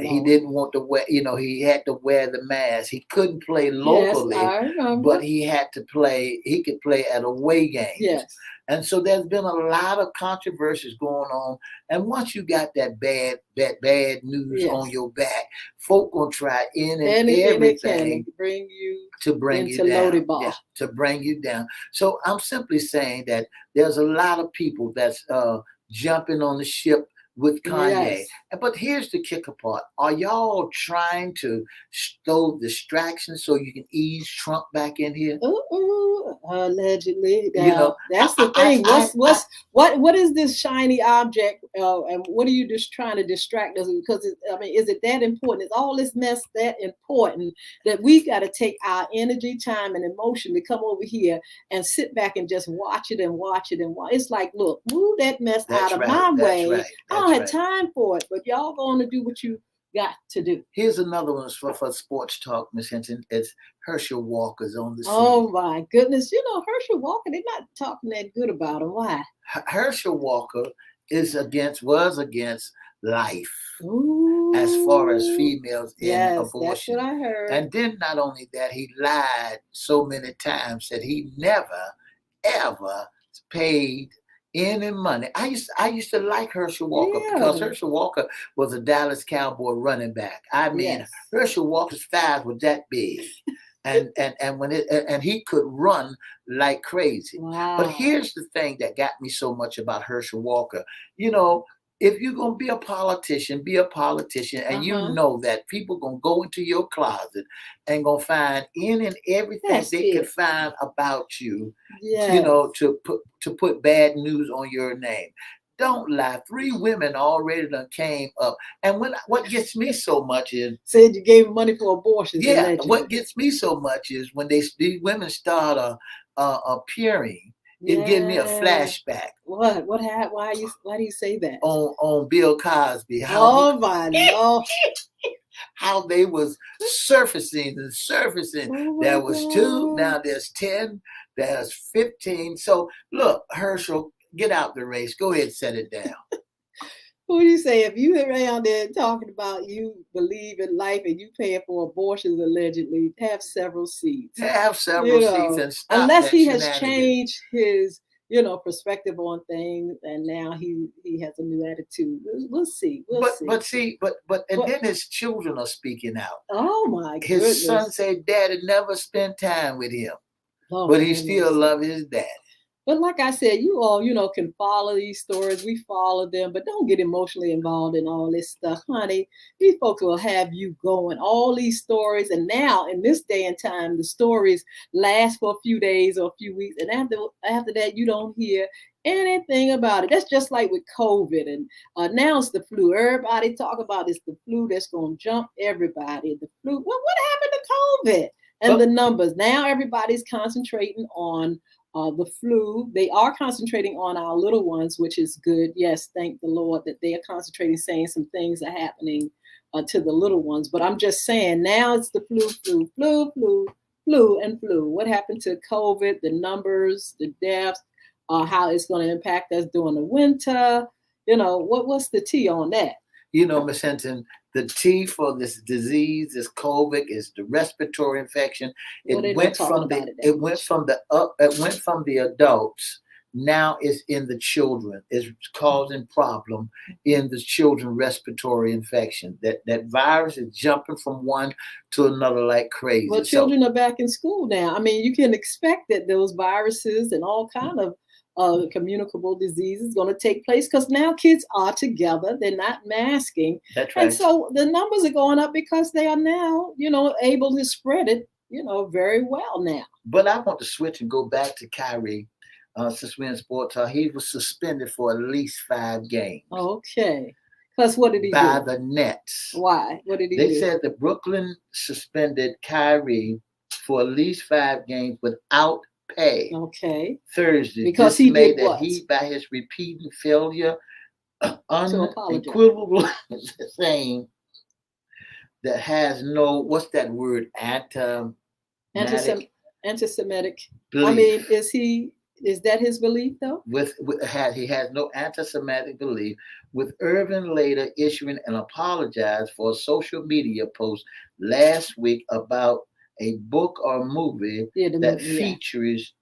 he didn't want to wear, you know, he had to wear the mask. He couldn't play locally, yes, but he had to play, he could play at away games. Yes. And so there's been a lot of controversies going on. And once you got that bad news Yes. on your back, folk gonna try Anything everything to bring you to bring you into down. loaded ball. Yeah, to bring you down. So I'm simply saying that there's a lot of people that's jumping on the ship with Kanye. Yes. But here's the kicker part. Are y'all trying to throw distractions so you can ease Trump back in here? Allegedly. You know, that's the thing. What is this shiny object, and what are you just trying to distract us? Because is it that important? Is all this mess that important that we got to take our energy, time, and emotion to come over here and sit back and just watch it and watch it and watch? It's like, look, move that mess out of my way. Right, I don't have time for it, but y'all going to do what you got to do. Here's another one for sports talk, Miss Hinton. It's Herschel Walker's on the scene. Oh my goodness. You know, Herschel Walker, they're not talking that good about him. Why? Herschel Walker was against life. Ooh. As far as females in abortion. That's what I heard. And then not only that, he lied so many times that he never, ever paid any money. I used to like Herschel Walker because Herschel Walker was a Dallas Cowboy running back. I mean, Herschel Walker's thighs were that big. And he could run like crazy. Wow. But here's the thing that got me so much about Herschel Walker. You know, if you're going to be a politician, and you know that people going to go into your closet and going to find in and everything they can find about you, you know, to put bad news on your name. Don't lie. 3 women already done came up. And what gets me so much is... Said you gave money for abortion. Yeah, allegedly. What gets me so much is when these women start appearing, it gives me a flashback. What happened? Why do you say that? On Bill Cosby. Oh my Lord. How they was surfacing. Oh there was 2, now there's 10, there's 15. So look, Herschel, get out the race. Go ahead and set it down. What do you say? If you around there talking about you believe in life and you paying for abortions allegedly, have several seats. Have several seats and stop unless he has shenanigans. changed his, perspective on things, and now he has a new attitude. We'll see. But then his children are speaking out. Oh my goodness. His son said, "Daddy never spent time with him, but he still love his daddy." But like I said, you all, can follow these stories. We follow them, but don't get emotionally involved in all this stuff, honey. These folks will have you going. All these stories, and now in this day and time, the stories last for a few days or a few weeks, and after that, you don't hear anything about it. That's just like with COVID, and now it's the flu. Everybody talk about it's the flu that's going to jump everybody. The flu. Well, what happened to COVID and the numbers? Now everybody's concentrating on the flu. They are concentrating on our little ones, which is good. Yes, thank the Lord that they are concentrating, saying some things are happening to the little ones. But I'm just saying, now it's the flu. What happened to COVID, the numbers, the deaths? how it's going to impact us during the winter. What's the tea on that? Miss Hinton, the T for this disease, this COVID, is the respiratory infection. Well, they're not talking about it that It went much. from the adults. Now it's in the children. It's causing problem in the children respiratory infection. That virus is jumping from one to another like crazy. Well, children are back in school now. I mean, you can expect that those viruses and all kind of communicable diseases going to take place because now kids are together. They're not masking. That's And right. so the numbers are going up because they are now, able to spread it, very well now. But I want to switch and go back to Kyrie. Since we're in sports, he was suspended for at least 5 games. Okay. Because what did he by do? the Nets. Why? What did he They do? said that Brooklyn suspended Kyrie for at least 5 games without pay. Okay. Thursday, because he did what? He, by his repeating failure, To apologize. unequivocal saying that has no, what's that word? Anti-Semitic. Belief. I mean, is that his belief though? He has no anti-Semitic belief. With Irvin later issuing an apologize for a social media post last week about a book or movie that features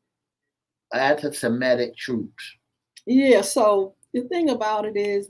anti-Semitic troops. Yeah. So the thing about it is,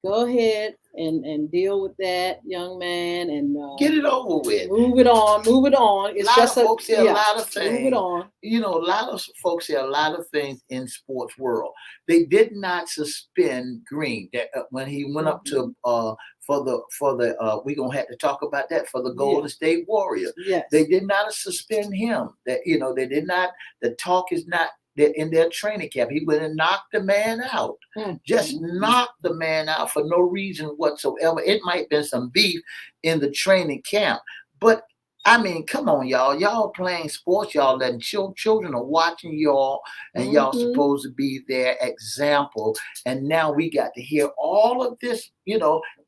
go ahead and deal with that, young man, and get it over with. Move it on. It's just a folks say a lot of things. Move it on. A lot of folks say a lot of things in sports world. They did not suspend Green that when he went up to for the we're gonna have to talk about that for the Golden State Warriors. Yes. They did not suspend him. That they did not. The talk is not. In their training camp, he went and knocked the man out. Just knocked the man out for no reason whatsoever. It might have been some beef in the training camp, but I mean, come on, y'all. Y'all playing sports. Y'all letting children are watching y'all, and y'all supposed to be their example. And now we got to hear all of this.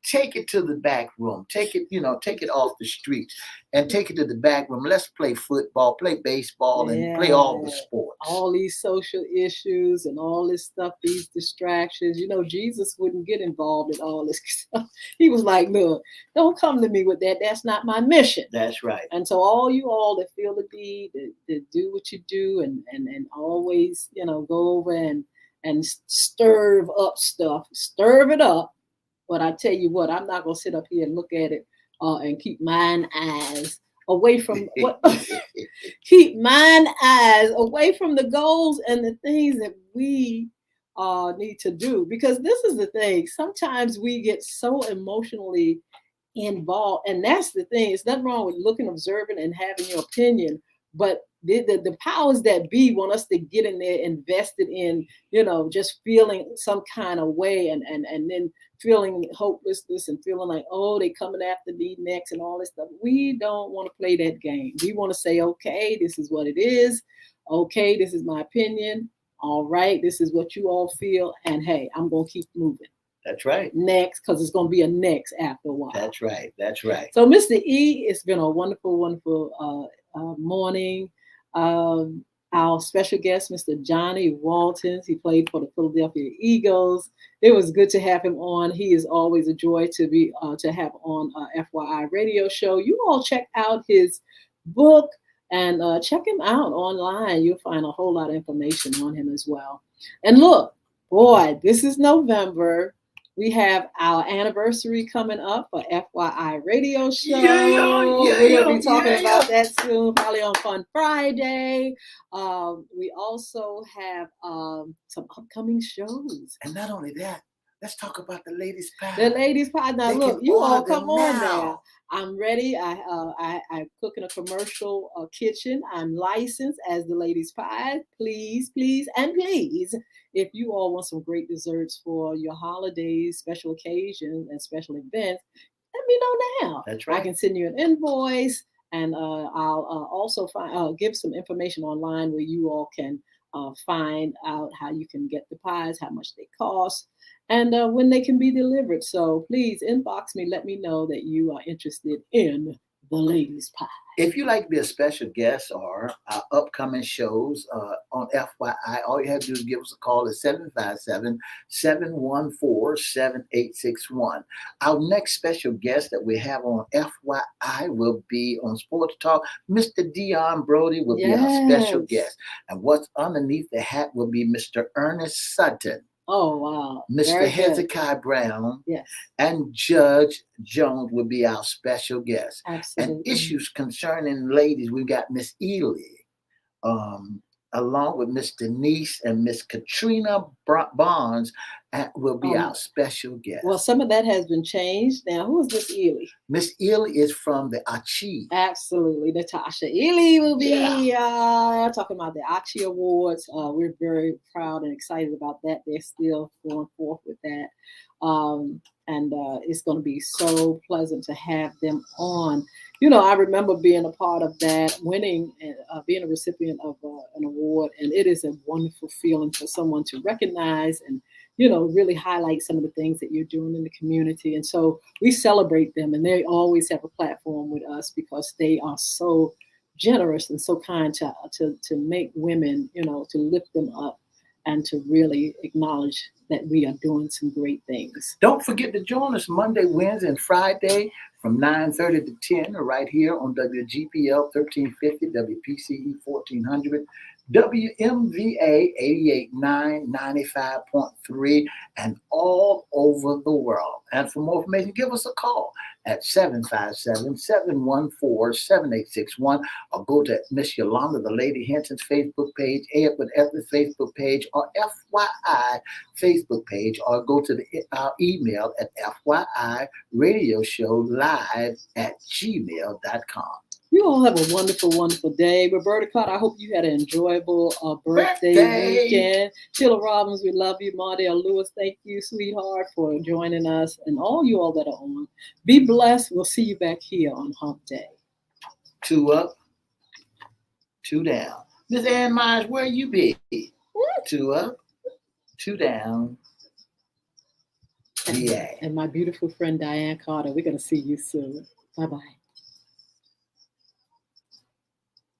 Take it to the back room. Take it, take it off the streets and take it to the back room. Let's play football, play baseball, and play all the sports. All these social issues and all this stuff, these distractions. Jesus wouldn't get involved in all this stuff. He was like, look, don't come to me with that. That's not my mission. That's right. And so all that feel the need to do what you do and always, go over and stir up stuff, stir it up. But I tell you what, I'm not going to sit up here and look at it and keep mine eyes away from keep mine eyes away from the goals and the things that we need to do. Because this is the thing. Sometimes we get so emotionally involved, and that's the thing. It's nothing wrong with looking, observing, and having your opinion, but the powers that be want us to get in there invested in, just feeling some kind of way and then feeling hopelessness and feeling like, oh, they coming after me next and all this stuff. We don't want to play that game. We want to say, okay, this is what it is. Okay, this is my opinion. All right, this is what you all feel. And hey, I'm going to keep moving. That's right. Next, because it's going to be a next after a while. That's right. That's right. So, Mr. E, it's been a wonderful, wonderful morning. Our special guest, Mr. Johnny Waltons, he played for the Philadelphia Eagles. It was good to have him on. He is always a joy to have on FYI radio show. You all check out his book and check him out online. You'll find a whole lot of information on him as well. And look, boy, this is November. We have our anniversary coming up for FYI radio show. We're going to be talking about that soon, probably on Fun Friday. We also have some upcoming shows. And not only that, let's talk about the ladies' pie. The ladies' pie. Now, look, you all come on now. I'm ready. I cook in a commercial kitchen. I'm licensed as the ladies' pie. Please, please, and please, if you all want some great desserts for your holidays, special occasions, and special events, let me know now. That's right. I can send you an invoice, and I'll also give some information online where you all can find out how you can get the pies, how much they cost, and when they can be delivered. So please inbox me. Let me know that you are interested in the ladies' pie. If you like to be a special guest or our upcoming shows on FYI, all you have to do is give us a call at 757-714-7861. Our next special guest that we have on FYI will be on Sports Talk. Mr. Dion Brody will be our special guest. And what's underneath the hat will be Mr. Ernest Sutton. Oh, wow. Mr. Hezekiah Brown, yes, and Judge Jones will be our special guest. Absolutely. And issues concerning ladies, we've got Miss Ely, along with Miss Denise and Miss Katrina Barnes, will be our special guest. Well, some of that has been changed. Now, who is Miss Ely? Miss Ely is from the Achi. Absolutely. Natasha Ely will be talking about the Achi Awards. We're very proud and excited about that. They're still going forth with that. And it's going to be so pleasant to have them on. You know, I remember being a part of that, winning and being a recipient of an award. And it is a wonderful feeling for someone to recognize and, you know, really highlight some of the things that you're doing in the community. And so we celebrate them, and they always have a platform with us because they are so generous and so kind to make women, you know, to lift them up and to really acknowledge that we are doing some great things. Don't forget to join us Monday, Wednesday, and Friday from 9:30 to 10 right here on WGPL 1350, WPCE 1400, WMVA 88.9, 95.3, and all over the world. And for more information, give us a call at 757-714-7861, or go to Miss Yolanda, the Lady Hinton's Facebook page, Everette Facebook page, or FYI Facebook page, or go to our email at FYIRadioshow@gmail.com. You all have a wonderful, wonderful day. Roberta Carter, I hope you had an enjoyable birthday weekend. Sheila Robbins, we love you. Mardell Lewis, thank you, sweetheart, for joining us. And all you all that are on. Be blessed. We'll see you back here on Hump Day. 2 up, 2 down. Miss Ann Myers, where you be? 2 up, 2 down. Yeah. And my beautiful friend Diane Carter, we're going to see you soon. Bye-bye.